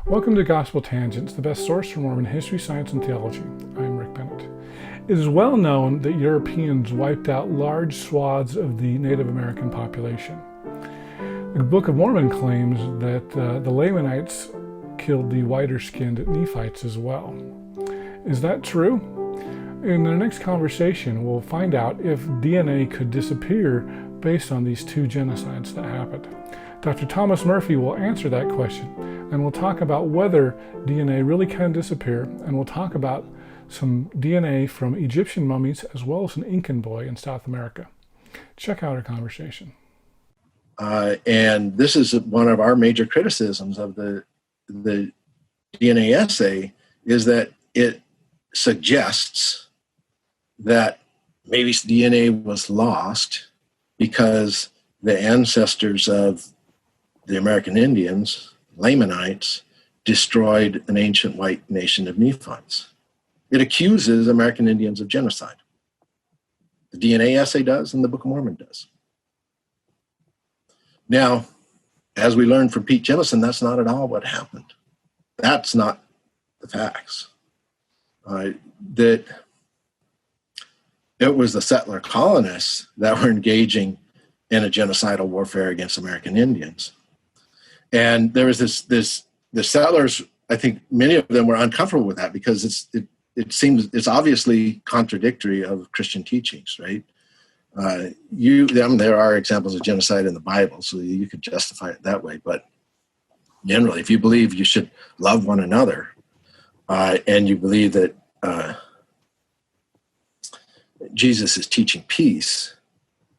Welcome to Gospel Tangents, the best source for Mormon history, science, and theology. I'm Rick Bennett. It is well known that Europeans wiped out large swaths of the Native American population. The Book of Mormon claims that the Lamanites killed the whiter-skinned Nephites as well. Is that true? In our next conversation, we'll find out if DNA could disappear based on these two genocides that happened. Dr. Thomas Murphy will answer that question, and we'll talk about whether DNA really can disappear, and we'll talk about some DNA from Egyptian mummies as well as an Incan boy in South America. Check out our conversation. And this is one of our major criticisms of the DNA essay, is that it suggests that maybe DNA was lost because the ancestors of the American Indians, Lamanites, destroyed an ancient white nation of Nephites. It accuses American Indians of genocide. The DNA essay does, and the Book of Mormon does. Now, as we learned from Pete Jemison, that's not at all what happened. That's not the facts. That it was the settler colonists that were engaging in a genocidal warfare against American Indians. And there was the settlers, I think many of them were uncomfortable with that because it's obviously contradictory of Christian teachings, right? There are examples of genocide in the Bible, so you could justify it that way. But generally, if you believe you should love one another, and you believe that Jesus is teaching peace,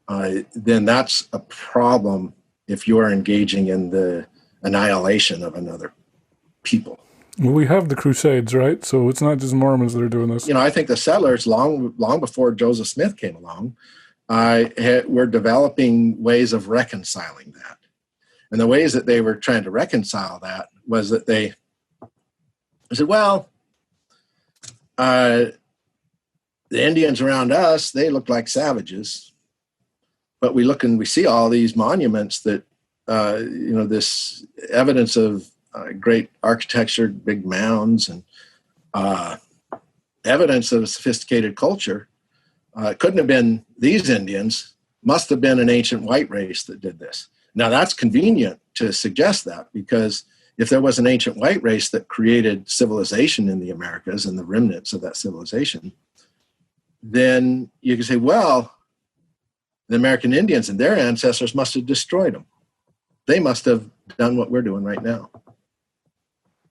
then that's a problem if you are engaging in the annihilation of another people. Well, we have the Crusades, right? So it's not just Mormons that are doing this. I think the settlers, long before Joseph Smith came along, were developing ways of reconciling that. And the ways that they were trying to reconcile that was that they said, well, the Indians around us, they look like savages. But we look and we see all these monuments that, this evidence of great architecture, big mounds, and evidence of a sophisticated culture. It couldn't have been these Indians, must have been an ancient white race that did this. Now, that's convenient to suggest that, because if there was an ancient white race that created civilization in the Americas and the remnants of that civilization, then you can say, well, the American Indians and their ancestors must have destroyed them. They must have done what we're doing right now.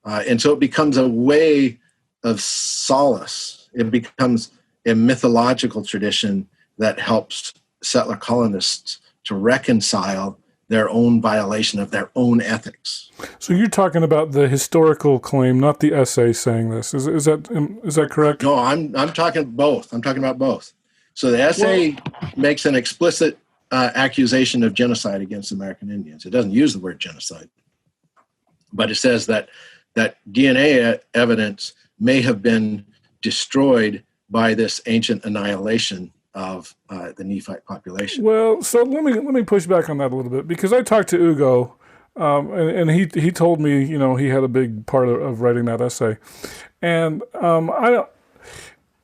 And so it becomes a way of solace. It becomes a mythological tradition that helps settler colonists to reconcile their own violation of their own ethics. So you're talking about the historical claim, not the essay saying this. Is that correct? No, I'm talking both. I'm talking about both. So the essay makes an explicit accusation of genocide against American Indians. It doesn't use the word genocide, but it says that DNA evidence may have been destroyed by this ancient annihilation of the Nephite population. Well, so let me push back on that a little bit, because I talked to Ugo, and he told me, he had a big part of writing that essay, and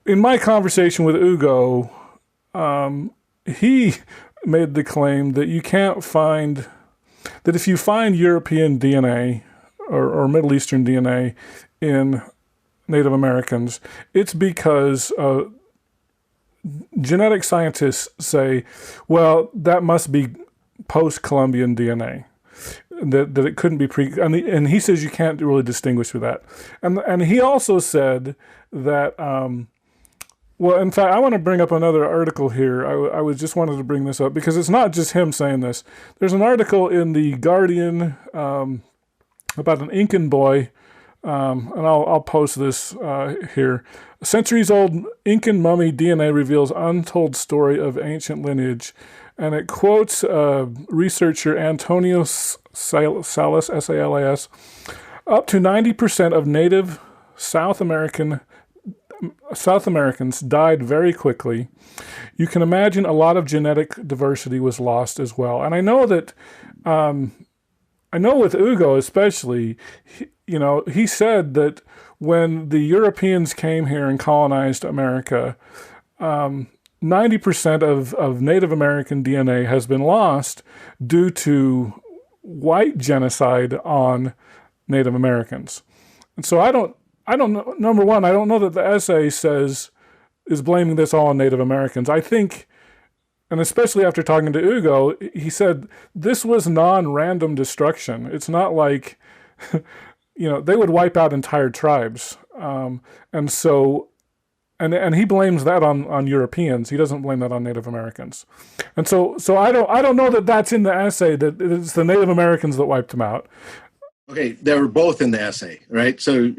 in my conversation with Ugo, he made the claim that you can't find, that if you find European DNA or Middle Eastern DNA in Native Americans, it's because genetic scientists say, well, that must be post-Columbian DNA, that it couldn't be and he says you can't really distinguish with that. And he also said that, well, in fact, I want to bring up another article here. I was just wanted to bring this up because it's not just him saying this. There's an article in the Guardian about an Incan boy, and I'll post this here. A centuries-old Incan mummy DNA reveals untold story of ancient lineage, and it quotes researcher Antonio Salas, S-A-L-A-S, up to 90% of native South Americans died very quickly. You can imagine a lot of genetic diversity was lost as well. And I know that, I know with Ugo especially, he said that when the Europeans came here and colonized America, 90% of Native American DNA has been lost due to white genocide on Native Americans. And so I don't know, number one, I don't know that the essay is blaming this all on Native Americans. I think, and especially after talking to Ugo, he said this was non-random destruction. It's not like, they would wipe out entire tribes. And so, and he blames that on Europeans. He doesn't blame that on Native Americans. And so I don't know that that's in the essay, that it's the Native Americans that wiped them out. Okay, they were both in the essay, right? So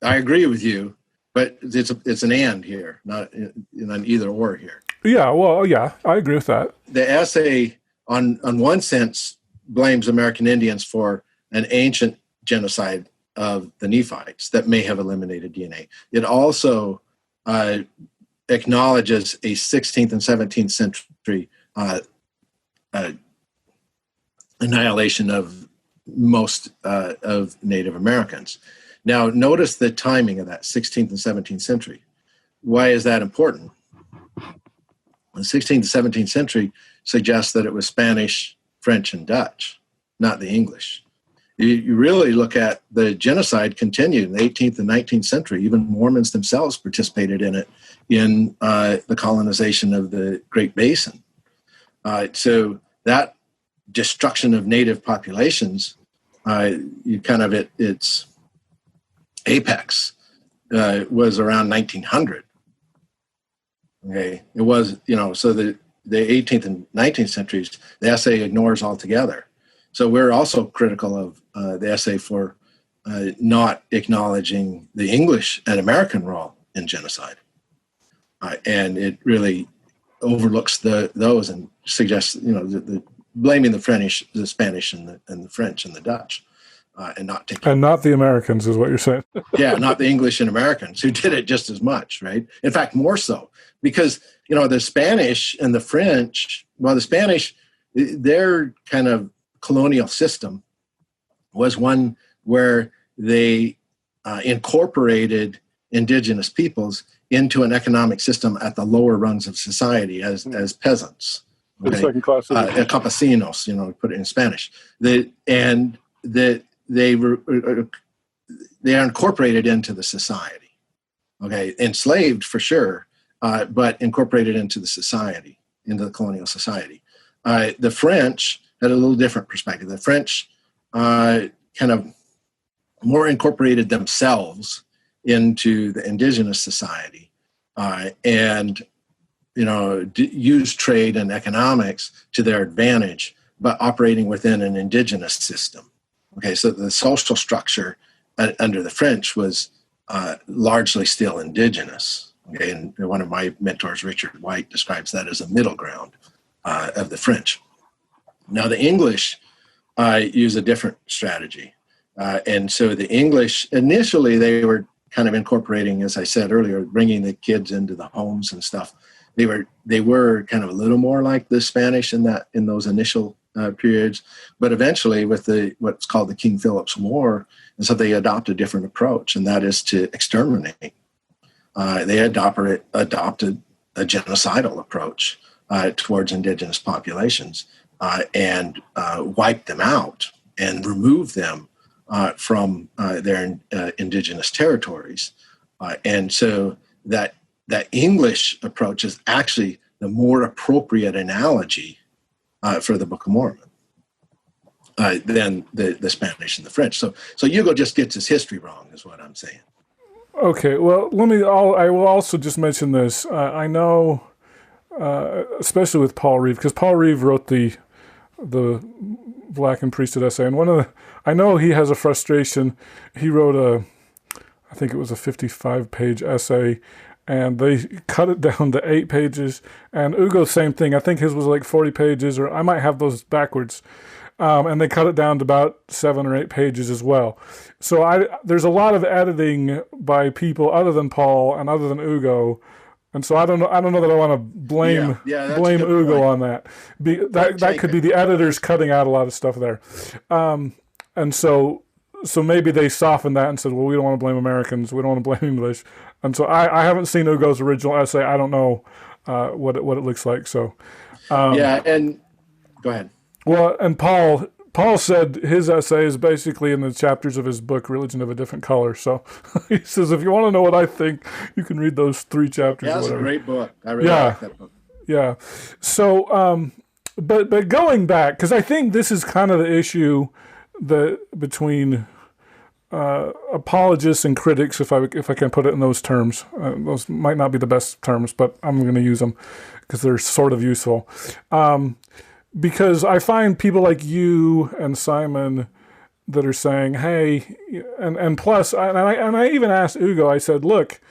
I agree with you, but it's an and here, not an either or here. Yeah, well, yeah, I agree with that. The essay, on one sense, blames American Indians for an ancient genocide of the Nephites that may have eliminated DNA. It also acknowledges a 16th and 17th century annihilation of most of Native Americans. Now, notice the timing of that 16th and 17th century. Why is that important? The 16th and 17th century suggests that it was Spanish, French, and Dutch, not the English. You really look at the genocide continued in the 18th and 19th century. Even Mormons themselves participated in it in the colonization of the Great Basin. So that destruction of native populations, its apex was around 1900. Okay, it was, so the 18th and 19th centuries, the essay ignores altogether. So we're also critical of the essay for not acknowledging the English and American role in genocide. And it really overlooks those and suggests, blaming the French, the Spanish, and the French and the Dutch, and not the Americans is what you're saying. Yeah, not the English and Americans, who did it just as much, right? In fact, more so, because the Spanish and the French. Well, the Spanish, their kind of colonial system was one where they incorporated indigenous peoples into an economic system at the lower rungs of society as peasants. Okay? Second class campesinos, put it in Spanish. They are incorporated into the society. Okay, enslaved for sure, but incorporated into the society, into the colonial society. The French had a little different perspective. The French kind of more incorporated themselves into the indigenous society, and use trade and economics to their advantage, but operating within an indigenous system. Okay, so the social structure under the French was largely still indigenous. Okay, and one of my mentors, Richard White, describes that as a middle ground of the French. Now, the English use a different strategy. And so the English, initially, they were kind of incorporating, as I said earlier, bringing the kids into the homes and stuff. They were kind of a little more like the Spanish in those initial periods, but eventually with what's called the King Philip's War, and so they adopt a different approach, and that is to exterminate. They adopted a genocidal approach towards indigenous populations and wipe them out and remove them from their indigenous territories. And so that English approach is actually the more appropriate analogy for the Book of Mormon than the Spanish and the French. So Hugo just gets his history wrong, is what I'm saying. Okay, well, I will also just mention this. I know, especially with Paul Reeve, because Paul Reeve wrote the Black and Priesthood essay, and I know he has a frustration. He wrote I think it was a 55-page essay, and they cut it down to 8 pages. And Ugo, same thing. I think his was like 40 pages, or I might have those backwards. And they cut it down to about 7 or 8 pages as well. So there's a lot of editing by people other than Paul and other than Ugo. And so I don't know that I want to blame Ugo on that. That could be the editors cutting out a lot of stuff there. And so so maybe they softened that and said, well, we don't want to blame Americans. We don't want to blame English. And so I haven't seen Ugo's original essay. I don't know what it looks like. So yeah, and go ahead. well, and Paul said his essay is basically in the chapters of his book, Religion of a Different Color. So he says, if you want to know what I think, you can read those 3 chapters. Yeah, or it's a whatever. great book. I really like that book. Yeah. So, but going back, because I think this is kind of the issue between apologists and critics, if I can put it in those terms. Those might not be the best terms, but I'm going to use them because they're sort of useful. Because I find people like you and Simon that are saying, hey, and plus, and I even asked Ugo, I said, look,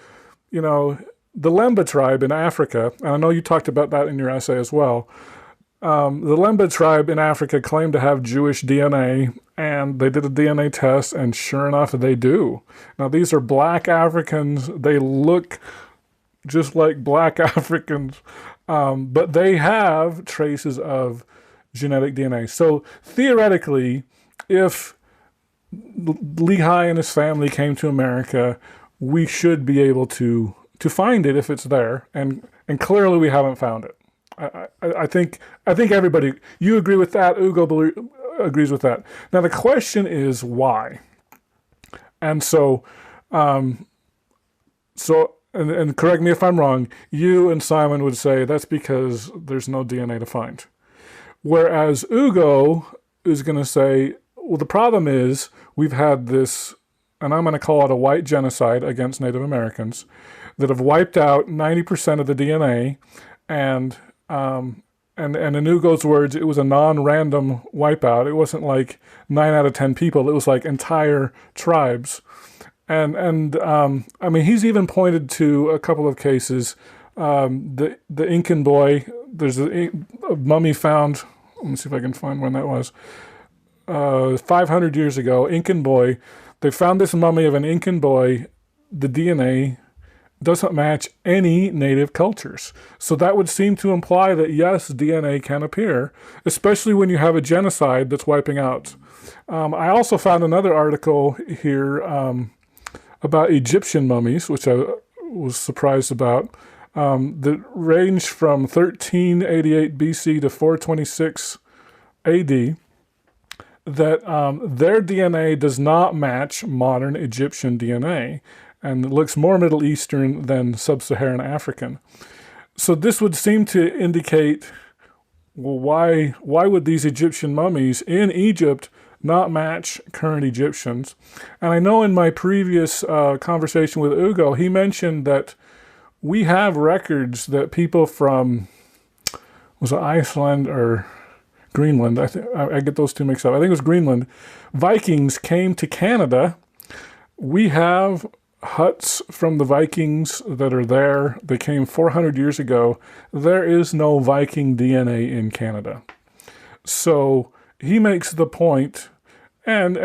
the Lemba tribe in Africa, and I know you talked about that in your essay as well, the Lemba tribe in Africa claimed to have Jewish DNA, and they did a DNA test, and sure enough, they do. Now, these are black Africans. They look just like black Africans, but they have traces of genetic DNA. So theoretically, if Lehi and his family came to America, we should be able to find it if it's there, and clearly we haven't found it. I think everybody, you agree with that. Ugo agrees with that. Now the question is why, and so and correct me if I'm wrong. You and Simon would say that's because there's no DNA to find. Whereas Ugo is going to say, well, the problem is we've had this, and I'm going to call it a white genocide against Native Americans that have wiped out 90% of the DNA, and in Ugo's words, it was a non-random wipeout. It wasn't like 9 out of 10 people. It was like entire tribes. And I mean, he's even pointed to a couple of cases. The Incan boy, there's a mummy found, let me see if I can find when that was, 500 years ago, Incan boy. They found this mummy of an Incan boy. The DNA doesn't match any native cultures. So that would seem to imply that, yes, DNA can appear, especially when you have a genocide that's wiping out. I also found another article here about Egyptian mummies, which I was surprised about, that range from 1388 BC to 426 AD, that their DNA does not match modern Egyptian DNA, and it looks more Middle Eastern than Sub-Saharan African. So this would seem to indicate, well, why would these Egyptian mummies in Egypt not match current Egyptians? And I know in my previous conversation with Ugo, he mentioned that we have records that people from, was it Iceland or Greenland? I get those two mixed up. I think it was Greenland. Vikings came to Canada. We have huts from the Vikings that are there. They came 400 years ago. There is no Viking DNA in Canada. So he makes the point, and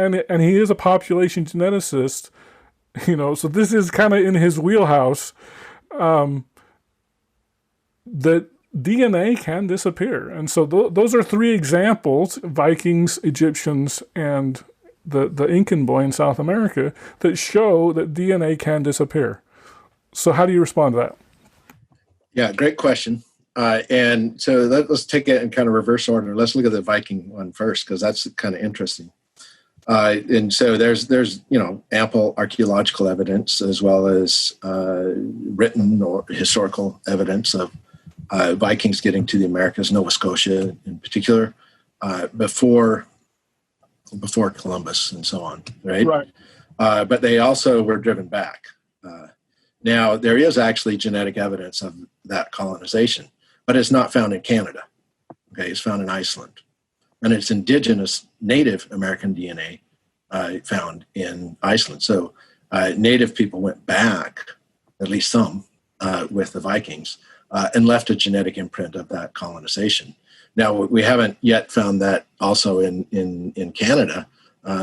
he is a population geneticist, so this is kind of in his wheelhouse, that DNA can disappear. And so those are 3 examples, Vikings, Egyptians, and the Incan boy in South America, that show that DNA can disappear. So how do you respond to that? Yeah, great question. And so let's take it in kind of reverse order. Let's look at the Viking one first, because that's kind of interesting. And so there's ample archaeological evidence, as well as written or historical evidence of Vikings getting to the Americas, Nova Scotia in particular, before Columbus and so on, right? Right. But they also were driven back. Now, there is actually genetic evidence of that colonization, but it's not found in Canada. Okay, it's found in Iceland. And it's indigenous Native American DNA found in Iceland. So Native people went back, at least some, with the Vikings, and left a genetic imprint of that colonization. Now, we haven't yet found that also in Canada.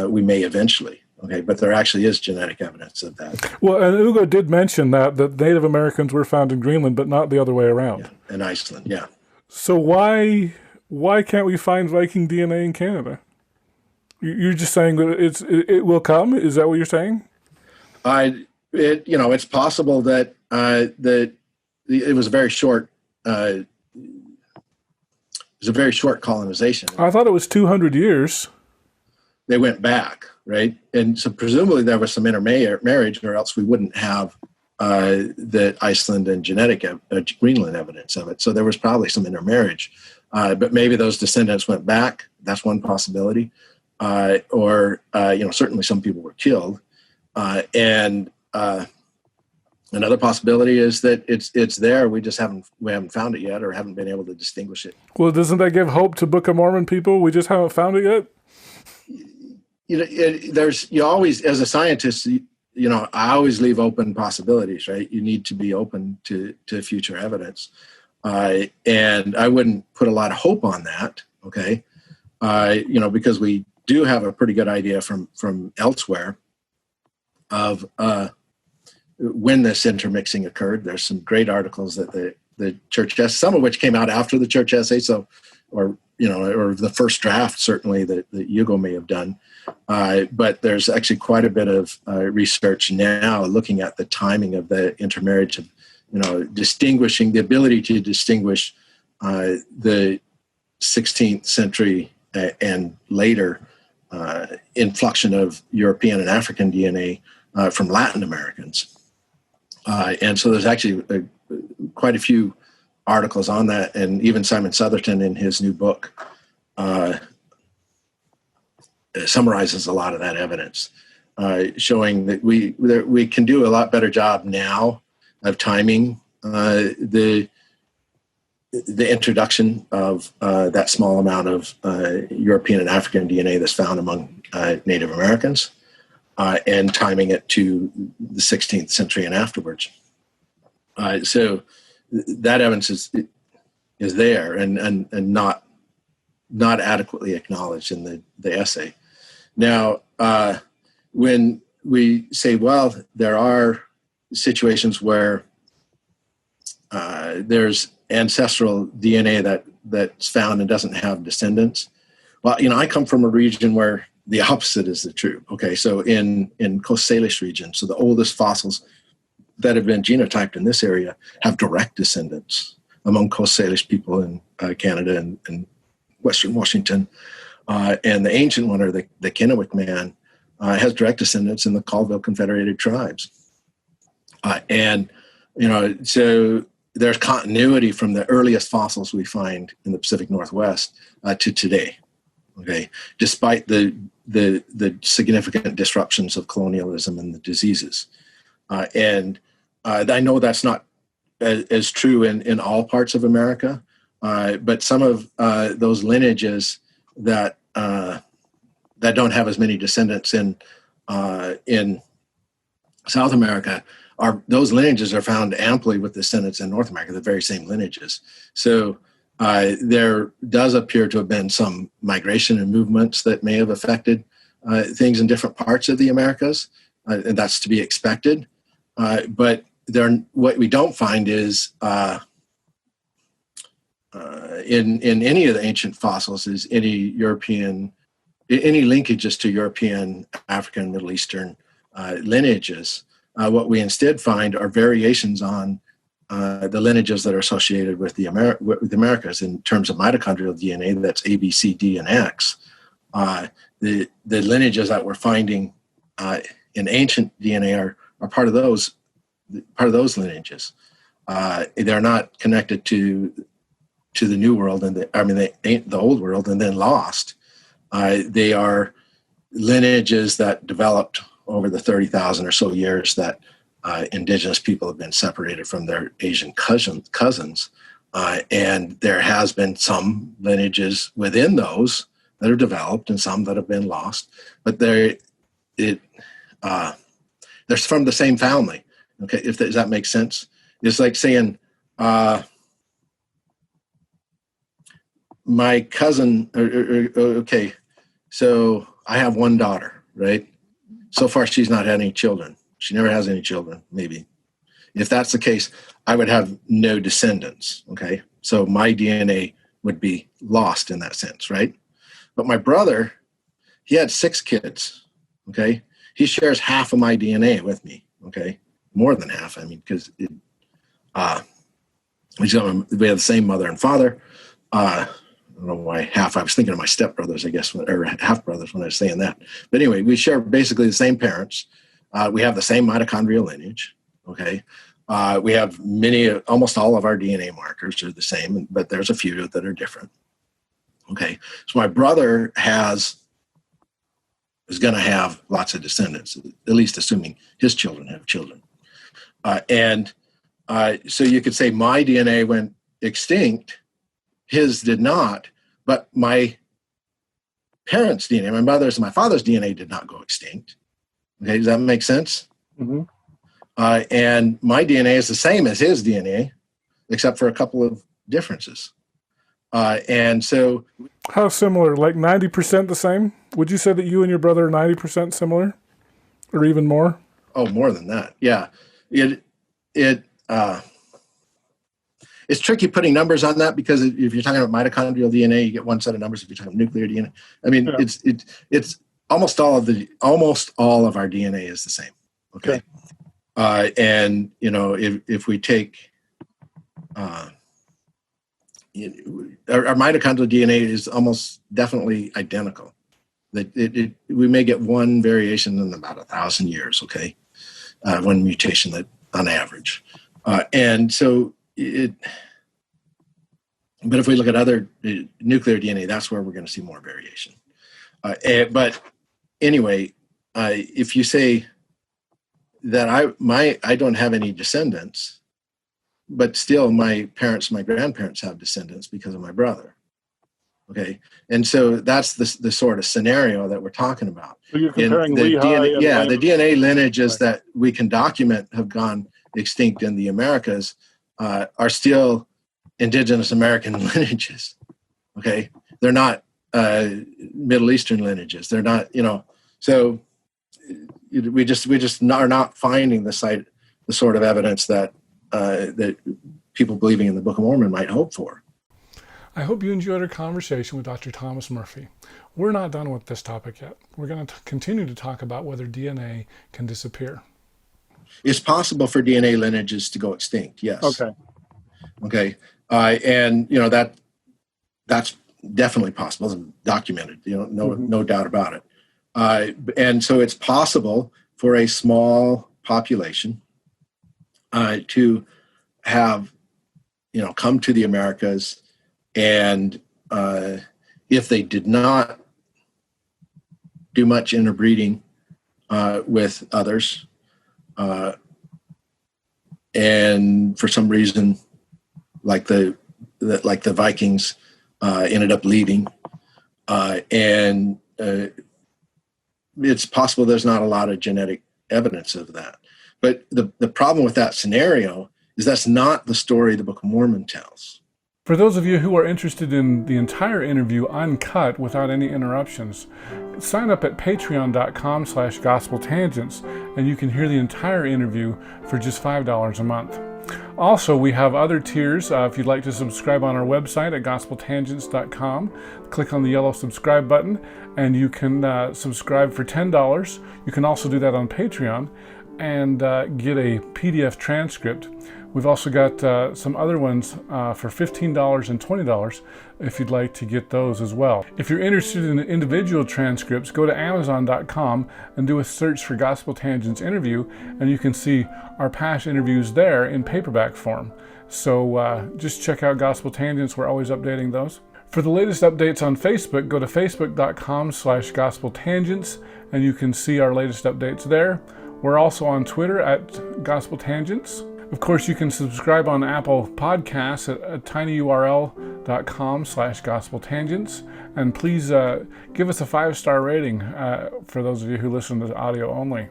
We may eventually. Okay, but there actually is genetic evidence of that. Well, and Ugo did mention that Native Americans were found in Greenland, but not the other way around. Yeah, in Iceland, yeah. So why can't we find Viking DNA in Canada? You're just saying that it will come. Is that what you're saying? It's possible that it was a very short. It was a very short colonization. I thought it was 200 years. They went back, right? And so presumably there was some intermarriage, or else we wouldn't have the Iceland and Greenland evidence of it. So there was probably some intermarriage, but maybe those descendants went back. That's one possibility, or certainly some people were killed, and another possibility is that it's there. We haven't found it yet, or haven't been able to distinguish it. Well, doesn't that give hope to Book of Mormon people? We just haven't found it yet. You always, as a scientist, I always leave open possibilities, right? You need to be open to future evidence. And I wouldn't put a lot of hope on that, okay? Because we do have a pretty good idea from elsewhere of when this intermixing occurred. There's some great articles that the church essay, some of which came out after the church essay, or the first draft, certainly, that Hugo may have done. But there's actually quite a bit of research now looking at the timing of the intermarriage, of distinguishing the ability to distinguish the 16th century and later influxion of European and African DNA from Latin Americans. And so there's actually quite a few articles on that, and even Simon Southerton in his new book summarizes a lot of that evidence, showing that we can do a lot better job now of timing the introduction of that small amount of European and African DNA that's found among Native Americans, and timing it to the 16th century and afterwards. So that evidence is there and not adequately acknowledged in the essay. Now, when we say, well, there are situations where there's ancestral DNA that's found and doesn't have descendants. Well, I come from a region where the opposite is the true. Okay, so in Coast Salish region, so the oldest fossils that have been genotyped in this area have direct descendants among Coast Salish people in Canada and Western Washington. And the ancient one, or the Kennewick man, has direct descendants in the Colville Confederated Tribes. So there's continuity from the earliest fossils we find in the Pacific Northwest to today. Okay, despite the significant disruptions of colonialism and the diseases. And I know that's not as true in all parts of America, but some of those lineages that don't have as many descendants in South America, those lineages are found amply with descendants in North America, the very same lineages. So there does appear to have been some migration and movements that may have affected things in different parts of the Americas, and that's to be expected. But what we don't find is in any of the ancient fossils is any linkages to European, African, Middle Eastern lineages. What we instead find are variations on the lineages that are associated with the Americas in terms of mitochondrial DNA. That's A, B, C, D, and X. The lineages that we're finding in ancient DNA are part of those lineages. They're not connected to the New World the Old World and then lost. They are lineages that developed over the 30,000 or so years that indigenous people have been separated from their Asian cousins. And there has been some lineages within those that are developed and some that have been lost, but they're from the same family. Okay, does that make sense? It's like saying, my cousin, okay, so I have one daughter, right? So far, she's not had any children. She never has any children, maybe. If that's the case, I would have no descendants, okay? So my DNA would be lost in that sense, right? But my brother he had 6 kids. Okay. He shares half of my DNA with me. Okay. More than half. I mean, because we have the same mother and father. I don't know why half. I was thinking of my stepbrothers, I guess, or half brothers when I was saying that. But anyway, we share basically the same parents. We have the same mitochondrial lineage. Okay. We have almost all of our DNA markers are the same, but there's a few that are different. Okay. So my brother is going to have lots of descendants, at least assuming his children have children. So you could say my DNA went extinct, his did not, but my parents' DNA, my mother's and my father's DNA did not go extinct. Okay, does that make sense? Mm-hmm. And my DNA is the same as his DNA, except for a couple of differences. And so... How similar? Like 90% the same? Would you say that you and your brother are 90% similar? Or even more? Oh, more than that. Yeah. It's tricky putting numbers on that, because if you're talking about mitochondrial DNA, you get one set of numbers. If you're talking about nuclear DNA, I mean, yeah. It's almost all of our DNA is the same. Okay. And if we take our mitochondrial DNA is almost definitely identical. We may get one variation in about 1,000 years. Okay. One mutation that on average. And so but if we look at other nuclear DNA, that's where we're going to see more variation. But anyway, if you say that I don't have any descendants, but still my parents, my grandparents have descendants because of my brother. Okay. And so that's the sort of scenario that we're talking about. So you're comparing the DNA, the DNA lineages that we can document have gone extinct in the Americas are still indigenous American lineages. Okay. They're not Middle Eastern lineages. They're not, so we just are not finding the sort of evidence that people believing in the Book of Mormon might hope for. I hope you enjoyed our conversation with Dr. Thomas Murphy. We're not done with this topic yet. We're going to continue to talk about whether DNA can disappear. It's possible for DNA lineages to go extinct, yes. Okay. And that's definitely possible. It's documented, no doubt about it. And so it's possible for a small population to have, come to the Americas, and if they did not do much interbreeding with others, and for some reason, like the Vikings ended up leaving, and it's possible there's not a lot of genetic evidence of that. But the problem with that scenario is that's not the story the Book of Mormon tells. For those of you who are interested in the entire interview uncut without any interruptions, sign up at patreon.com/gospeltangents and you can hear the entire interview for just $5 a month. Also, we have other tiers. If you'd like to subscribe on our website at gospeltangents.com, click on the yellow subscribe button and you can subscribe for $10. You can also do that on Patreon and get a PDF transcript. We've also got some other ones for $15 and $20 if you'd like to get those as well. If you're interested in individual transcripts, go to Amazon.com and do a search for Gospel Tangents interview, and you can see our past interviews there in paperback form. So just check out Gospel Tangents. We're always updating those. For the latest updates on Facebook, go to facebook.com/gospeltangents, and you can see our latest updates there. We're also on Twitter at Gospel Tangents. Of course, you can subscribe on Apple Podcasts at tinyurl.com/gospeltangents. And please give us a 5-star rating for those of you who listen to audio only.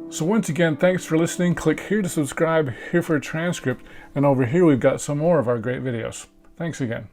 So once again, thanks for listening. Click here to subscribe, here for a transcript, and over here we've got some more of our great videos. Thanks again.